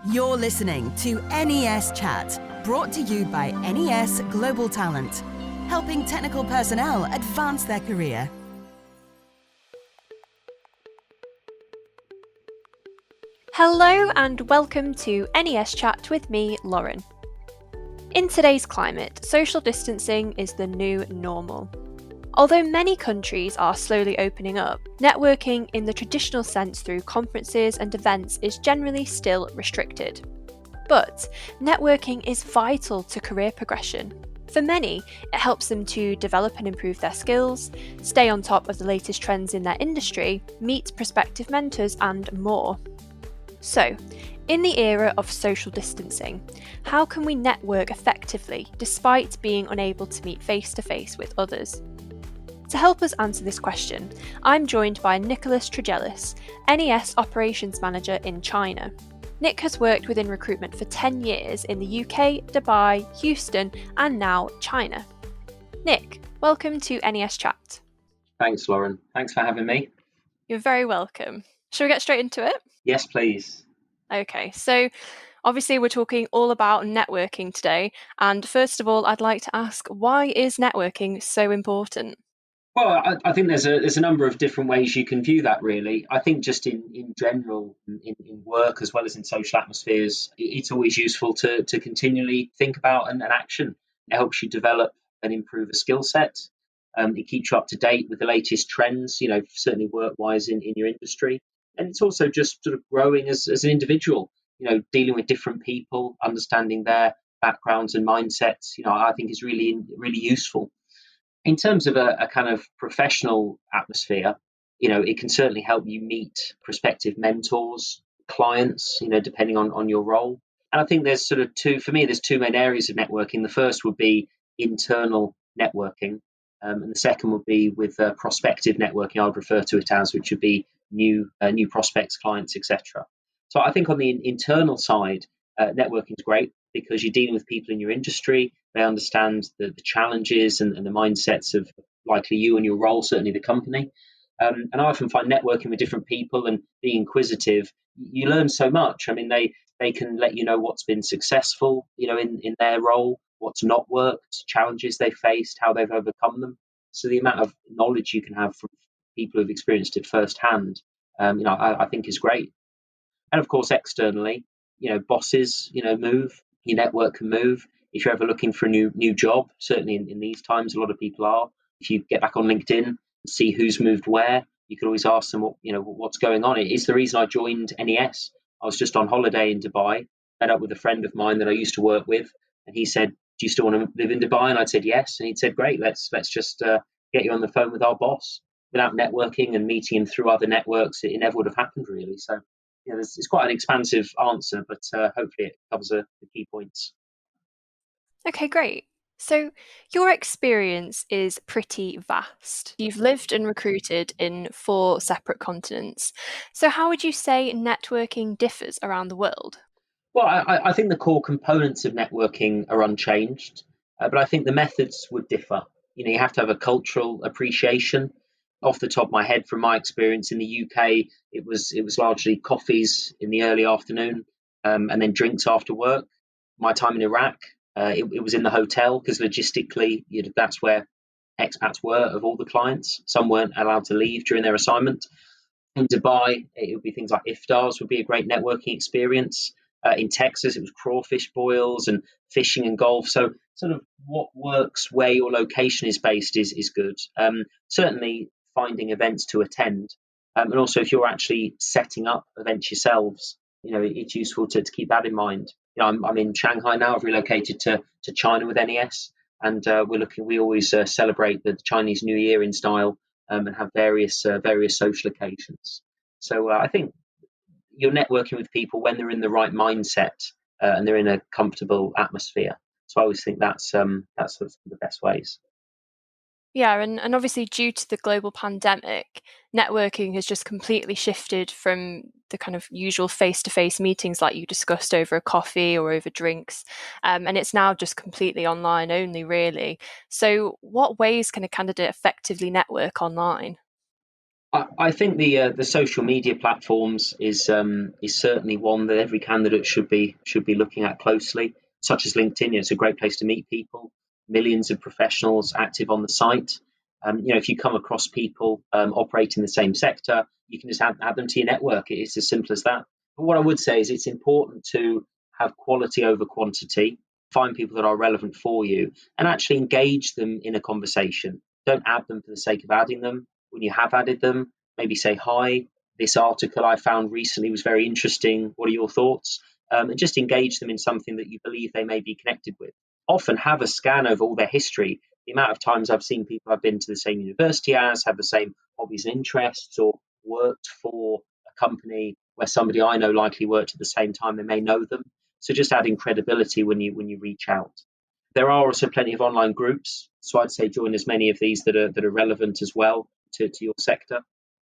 You're listening to NES Chat, brought to you by NES Global Talent, helping technical personnel advance their career. Hello and welcome to NES Chat with me, Lauren. In today's climate, social distancing is the new normal. Although many countries are slowly opening up, networking in the traditional sense through conferences and events is generally still restricted. But networking is vital to career progression. For many, it helps them to develop and improve their skills, stay on top of the latest trends in their industry, meet prospective mentors, and more. So, in the era of social distancing, how can we network effectively despite being unable to meet face-to-face with others? To help us answer this question, I'm joined by Nicholas Tregellis, NES Operations Manager in China. Nick has worked within recruitment for 10 years in the UK, Dubai, Houston, and now China. Nick, welcome to NES Chat. Thanks, Lauren. Thanks for having me. You're very welcome. Shall we get straight into it? Yes, please. Okay, so obviously we're talking all about networking today. And first of all, I'd like to ask, why is networking so important? Well, I think there's a number of different ways you can view that, really. I think just in general, in work as well as in social atmospheres, it's always useful to continually think about and action. It helps you develop and improve a skill set. It keeps you up to date with the latest trends, certainly work-wise in your industry. And it's also just sort of growing as an individual, dealing with different people, understanding their backgrounds and mindsets, I think is really, really useful. In terms of a kind of professional atmosphere, it can certainly help you meet prospective mentors, clients, depending on your role. And I think there's there's two main areas of networking. The first would be internal networking, and the second would be with prospective networking. I would refer to it as, which would be new prospects, clients, etc. So I think on the internal side, networking is great because you're dealing with people in your industry. They understand the challenges and the mindsets of likely you and your role, certainly the company. And I often find networking with different people and being inquisitive, you learn so much. I mean, they can let you know what's been successful, in their role, what's not worked, challenges they faced, how they've overcome them. So the amount of knowledge you can have from people who've experienced it firsthand, I think is great. And of course, externally, bosses, move, your network can move. If you're ever looking for a new job, certainly in these times, a lot of people are. If you get back on LinkedIn and see who's moved where, you can always ask them, what's going on. It's the reason I joined NES. I was just on holiday in Dubai, met up with a friend of mine that I used to work with, and he said, "Do you still want to live in Dubai?" And I said, "Yes." And he said, "Great, let's just get you on the phone with our boss." Without networking and meeting him through other networks, it never would have happened, really. So, it's quite an expansive answer, but hopefully it covers the key points. Okay, great. So your experience is pretty vast. You've lived and recruited in 4 separate continents. So how would you say networking differs around the world? Well, I think the core components of networking are unchanged, but I think the methods would differ. You have to have a cultural appreciation. Off the top of my head, from my experience in the UK, it was largely coffees in the early afternoon, and then drinks after work. My time in Iraq, it was in the hotel because logistically, that's where expats were of all the clients. Some weren't allowed to leave during their assignment. In Dubai, it would be things like iftars would be a great networking experience. In Texas, it was crawfish boils and fishing and golf. So sort of what works where your location is based is good. Certainly finding events to attend. And also if you're actually setting up events yourselves, it's useful to keep that in mind. I'm in Shanghai now. I've relocated to China with NES, and we always celebrate the Chinese New Year in style, and have various social occasions. So I think you're networking with people when they're in the right mindset, and they're in a comfortable atmosphere. So I always think that's sort of the best ways. Yeah, and obviously due to the global pandemic, networking has just completely shifted from the kind of usual face-to-face meetings like you discussed over a coffee or over drinks, and it's now just completely online only, really. So what ways can a candidate effectively network online? I think the social media platforms is certainly one that every candidate should be looking at closely, such as LinkedIn. It's a great place to meet people, millions of professionals active on the site. If you come across people operating the same sector, you can just add them to your network. It's as simple as that. But what I would say is it's important to have quality over quantity, find people that are relevant for you, and actually engage them in a conversation. Don't add them for the sake of adding them. When you have added them, maybe say, hi, this article I found recently was very interesting. What are your thoughts? And just engage them in something that you believe they may be connected with. Often have a scan over all their history. The amount of times I've seen people I've been to the same university as, have the same hobbies and interests, or worked for a company where somebody I know likely worked at the same time, they may know them. So just adding credibility when you reach out. There are also plenty of online groups, so I'd say join as many of these that are relevant as well to your sector.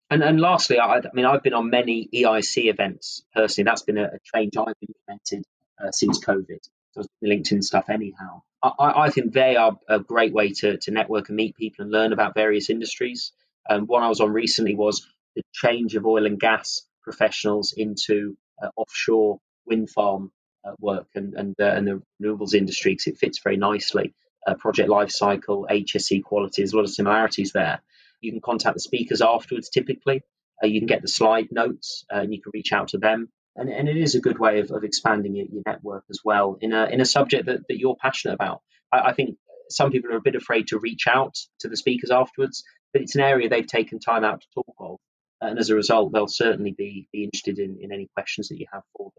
And lastly, I mean, I've been on many EIC events personally. That's been a change I've implemented since COVID. So I was doing LinkedIn stuff anyhow. I think they are a great way to network and meet people and learn about various industries. One I was on recently was the change of oil and gas professionals into offshore wind farm work and the renewables industry, because it fits very nicely. Project life cycle, HSE quality, there's a lot of similarities there. You can contact the speakers afterwards typically. You can get the slide notes and you can reach out to them. And it is a good way of expanding your network as well in a subject that you're passionate about. I think some people are a bit afraid to reach out to the speakers afterwards, but it's an area they've taken time out to talk of. And as a result, they'll certainly be interested in any questions that you have for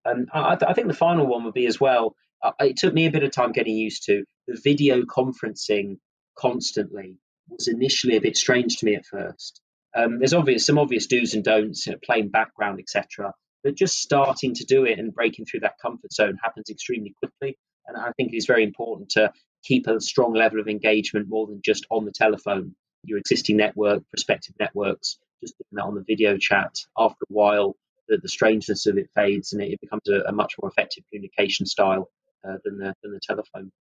them. I think the final one would be as well. It took me a bit of time getting used to the video conferencing constantly. Was initially a bit strange to me at first. There's some obvious do's and don'ts, plain background, etc. But just starting to do it and breaking through that comfort zone happens extremely quickly. And I think it is very important to keep a strong level of engagement more than just on the telephone. Your existing network, prospective networks, just doing that on the video chat. After a while, the strangeness of it fades and it becomes a much more effective communication style than the telephone.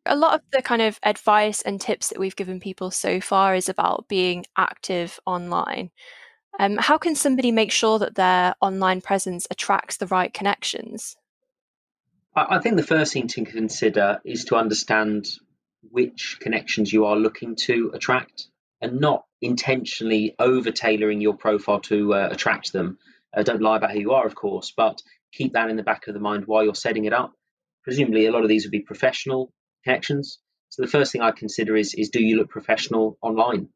A lot of the kind of advice and tips that we've given people so far is about being active online. How can somebody make sure that their online presence attracts the right connections? I think the first thing to consider is to understand which connections you are looking to attract and not intentionally over tailoring your profile to attract them. Don't lie about who you are, of course, but keep that in the back of the mind while you're setting it up. Presumably, a lot of these would be professional connections. So the first thing I consider is do you look professional online?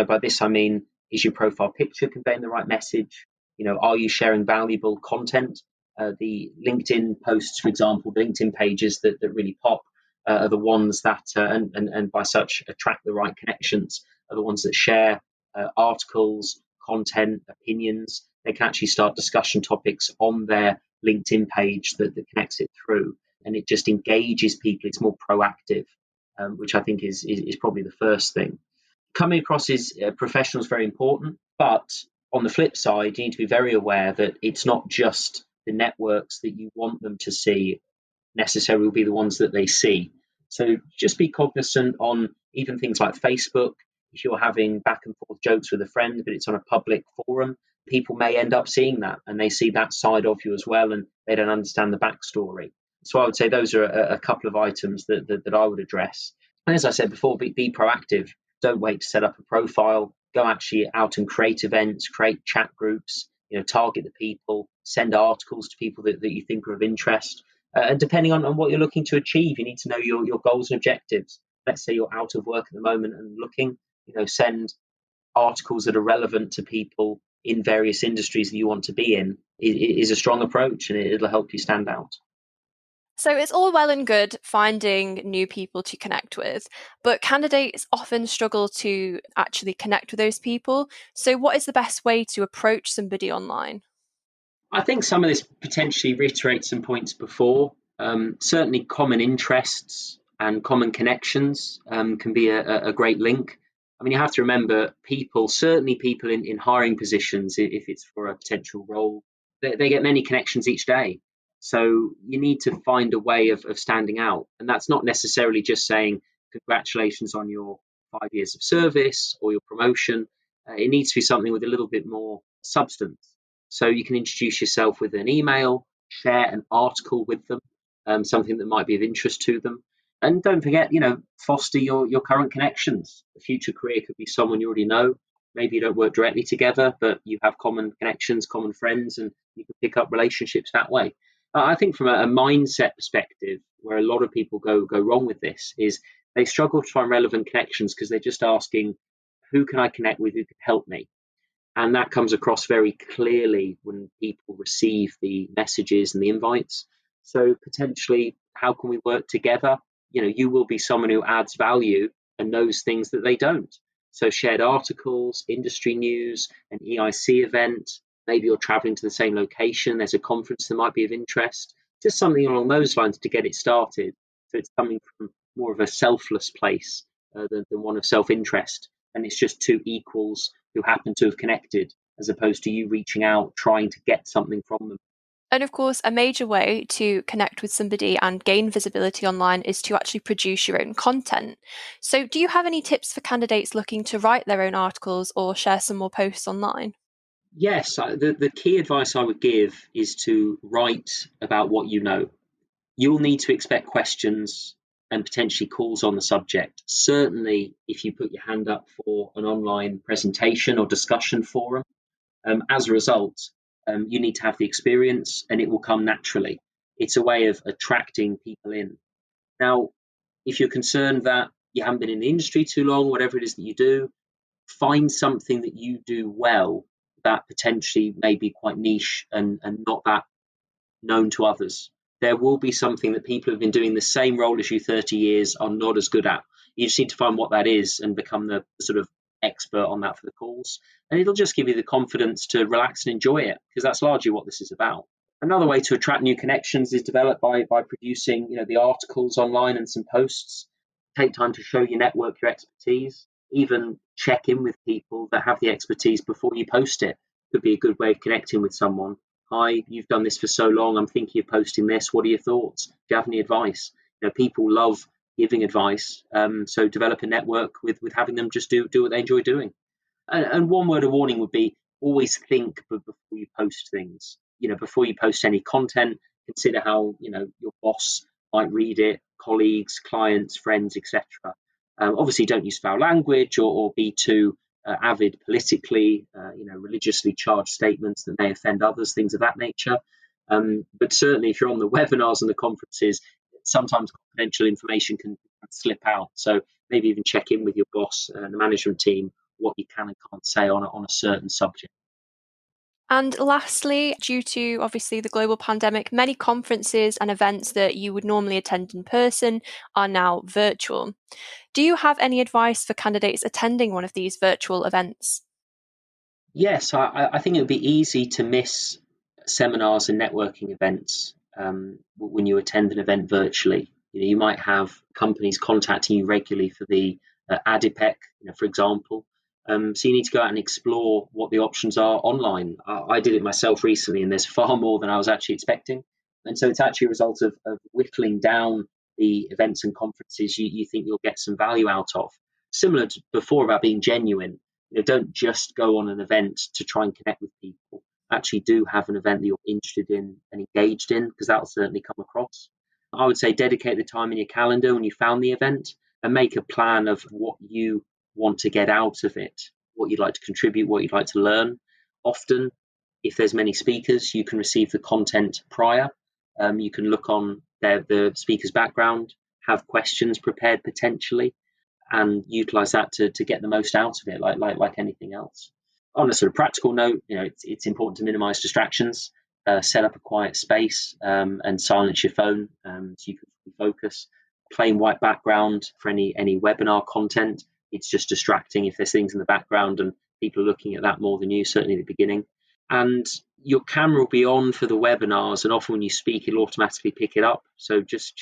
By this I mean, is your profile picture conveying the right message? Are you sharing valuable content? The LinkedIn posts, for example, the LinkedIn pages that really pop are the ones that, and by such attract the right connections, are the ones that share articles, content, opinions. They can actually start discussion topics on their LinkedIn page that connects it through. And it just engages people. It's more proactive, which I think is probably the first thing. Coming across as professional is very important, but on the flip side, you need to be very aware that it's not just the networks that you want them to see necessarily will be the ones that they see. So just be cognizant on even things like Facebook. If you're having back and forth jokes with a friend, but it's on a public forum, people may end up seeing that and they see that side of you as well, and they don't understand the backstory. So I would say those are a couple of items that I would address. And as I said before, be proactive. Don't wait to set up a profile. Go actually out and create events, create chat groups, target the people, send articles to people that you think are of interest. And depending on what you're looking to achieve, you need to know your goals and objectives. Let's say you're out of work at the moment and looking, send articles that are relevant to people in various industries that you want to be in. It is a strong approach and it'll help you stand out. So it's all well and good finding new people to connect with, but candidates often struggle to actually connect with those people. So what is the best way to approach somebody online? I think some of this potentially reiterates some points before. Certainly common interests and common connections can be a great link. I mean, you have to remember certainly people in hiring positions, if it's for a potential role, they get many connections each day. So you need to find a way of standing out. And that's not necessarily just saying congratulations on your 5 years of service or your promotion. It needs to be something with a little bit more substance. So you can introduce yourself with an email, share an article with them, something that might be of interest to them. And don't forget, foster your current connections. A future career could be someone you already know. Maybe you don't work directly together, but you have common connections, common friends, and you can pick up relationships that way. I think from a mindset perspective, where a lot of people go wrong with this is they struggle to find relevant connections because they're just asking, who can I connect with who can help me? And that comes across very clearly when people receive the messages and the invites. So potentially, how can we work together? You will be someone who adds value and knows things that they don't. So shared articles, industry news, an EIC event, maybe you're traveling to the same location, there's a conference that might be of interest, just something along those lines to get it started. So it's coming from more of a selfless place than one of self-interest. And it's just two equals who happen to have connected, as opposed to you reaching out, trying to get something from them. And of course, a major way to connect with somebody and gain visibility online is to actually produce your own content. So, do you have any tips for candidates looking to write their own articles or share some more posts online? Yes, the key advice I would give is to write about what you know. You'll need to expect questions and potentially calls on the subject. Certainly, if you put your hand up for an online presentation or discussion forum, as a result, you need to have the experience and it will come naturally. It's a way of attracting people in. Now, if you're concerned that you haven't been in the industry too long, whatever it is that you do, find something that you do well that potentially may be quite niche and not that known to others. There will be something that people who have been doing the same role as you 30 years are not as good at. You just need to find what that is and become the sort of expert on that for the calls. And it'll just give you the confidence to relax and enjoy it, because that's largely what this is about. Another way to attract new connections is developed by producing the articles online and some posts. Take time to show your network your expertise. Even check in with people that have the expertise before you post it. Could be a good way of connecting with someone. Hi, you've done this for so long. I'm thinking of posting this. What are your thoughts? Do you have any advice? People love giving advice. So develop a network with having them just do what they enjoy doing. And one word of warning would be always think before you post things. Before you post any content, consider how your boss might read it, colleagues, clients, friends, etc. Obviously, don't use foul language or be too avid politically, religiously charged statements that may offend others, things of that nature. But certainly, if you're on the webinars and the conferences, sometimes confidential information can slip out. So maybe even check in with your boss and the management team what you can and can't say on a certain subject. And lastly, due to obviously the global pandemic, many conferences and events that you would normally attend in person are now virtual. Do you have any advice for candidates attending one of these virtual events? Yes, I think it would be easy to miss seminars and networking events when you attend an event virtually. You might have companies contacting you regularly for the ADIPEC, for example. So you need to go out and explore what the options are online. I did it myself recently, and there's far more than I was actually expecting. And so it's actually a result of whittling down the events and conferences you think you'll get some value out of. Similar to before about being genuine. Don't just go on an event to try and connect with people. Actually do have an event that you're interested in and engaged in, because that'll certainly come across. I would say dedicate the time in your calendar when you found the event and make a plan of what you want to get out of it, what you'd like to contribute, what you'd like to learn. Often, if there's many speakers, you can receive the content prior. You can look on the speaker's background, have questions prepared potentially, and utilize that to get the most out of it, like anything else. On a sort of practical note, it's important to minimize distractions, set up a quiet space, and silence your phone so you can focus. Plain white background for any webinar content. It's just distracting if there's things in the background and people are looking at that more than you, certainly at the beginning. And your camera will be on for the webinars, and often when you speak, it'll automatically pick it up. So just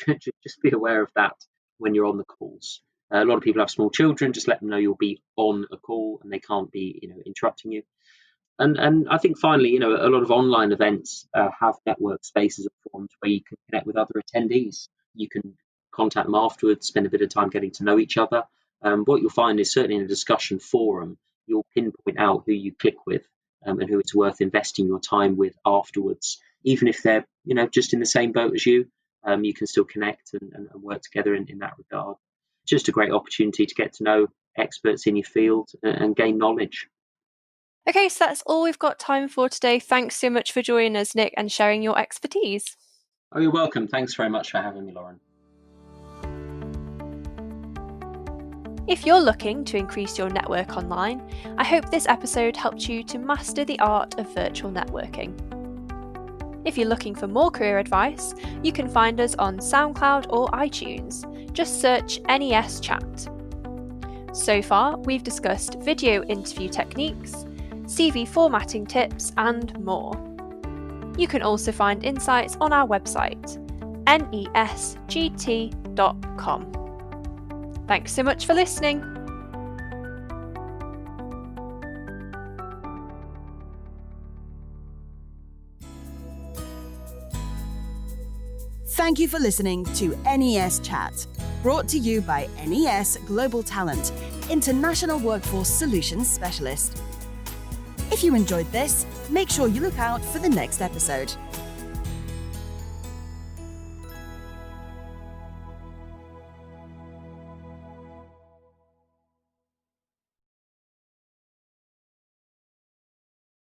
be aware of that when you're on the calls. A lot of people have small children. Just let them know you'll be on a call and they can't be, interrupting you. And I think finally, a lot of online events have network spaces formed where you can connect with other attendees. You can contact them afterwards, spend a bit of time getting to know each other. What you'll find is certainly in a discussion forum, you'll pinpoint out who you click with and who it's worth investing your time with afterwards. Even if they're just in the same boat as you, you can still connect and work together in that regard. Just a great opportunity to get to know experts in your field and gain knowledge. Okay, so that's all we've got time for today. Thanks so much for joining us, Nick, and sharing your expertise. Oh, you're welcome. Thanks very much for having me, Lauren. If you're looking to increase your network online, I hope this episode helped you to master the art of virtual networking. If you're looking for more career advice, you can find us on SoundCloud or iTunes. Just search NES Chat. So far, we've discussed video interview techniques, CV formatting tips, and more. You can also find insights on our website, nesgt.com. Thanks so much for listening. Thank you for listening to NES Chat, brought to you by NES Global Talent, International Workforce Solutions Specialist. If you enjoyed this, make sure you look out for the next episode.